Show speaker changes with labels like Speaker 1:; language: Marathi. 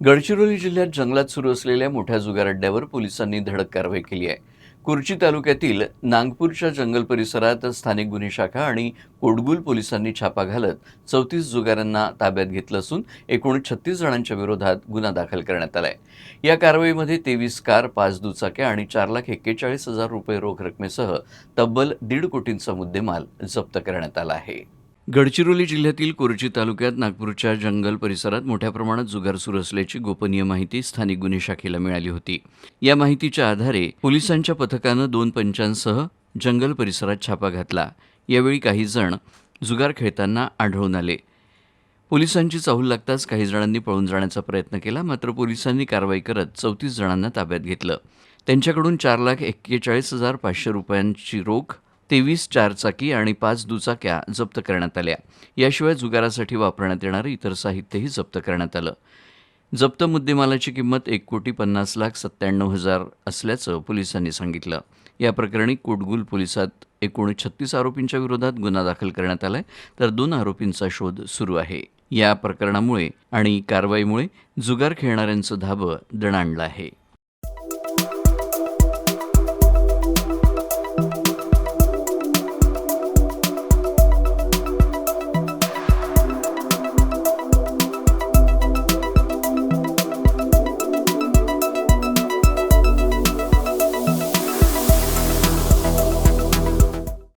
Speaker 1: गडचिरोली जिल्ह्यात जंगलात सुरू असलेल्या मोठ्या जुगार अड्ड्यावर पोलिसांनी धडक कारवाई केली आहे. कुर्ची तालुक्यातील नागपूरच्या जंगल परिसरात स्थानिक गुन्हे शाखा आणि कोडगुल पोलिसांनी छापा घालत 34 जुगारांना ताब्यात घेतलं असून एकूण 36 जणांच्या विरोधात गुन्हा दाखल करण्यात आलाय. या कारवाईमध्ये 23 कार, 5 दुचाक्या आणि 4,41,000 रुपये रोख रकमेसह तब्बल 1.5 कोटींचा मुद्देमाल जप्त करण्यात आला आहे. गडचिरोली जिल्ह्यातील कुर्ची तालुक्यात नागपूरच्या जंगल परिसरात मोठ्या प्रमाणात जुगार सुरू असल्याची गोपनीय माहिती स्थानिक गुन्हे शाखेला मिळाली होती. या माहितीच्या आधारे पोलिसांच्या पथकानं 2 पंचांसह जंगल परिसरात छापा घातला. यावेळी काही जण जुगार खेळताना आढळून आले. पोलिसांची चाहूल लागताच काही जणांनी पळून जाण्याचा प्रयत्न केला, मात्र पोलिसांनी कारवाई करत 34 जणांना ताब्यात घेतलं. त्यांच्याकडून 4,41,500 रुपयांची रोख, 23 चारचाकी आणि 5 दुचाक्या जप्त करण्यात आल्या. याशिवाय जुगारासाठी वापरण्यात येणारं इतर साहित्यही जप्त करण्यात आलं. जप्त मुद्देमालाची किंमत 1,50,97,000 असल्याचं पोलिसांनी सांगितलं. या प्रकरणी कोटगुल पोलिसात एकूण 36 आरोपींच्या विरोधात गुन्हा दाखल करण्यात आलाय, तर 2 आरोपींचा शोध सुरू आहे. या प्रकरणामुळे आणि कारवाईमुळे जुगार खेळणाऱ्यांचं धाबं दणाणलं आहे.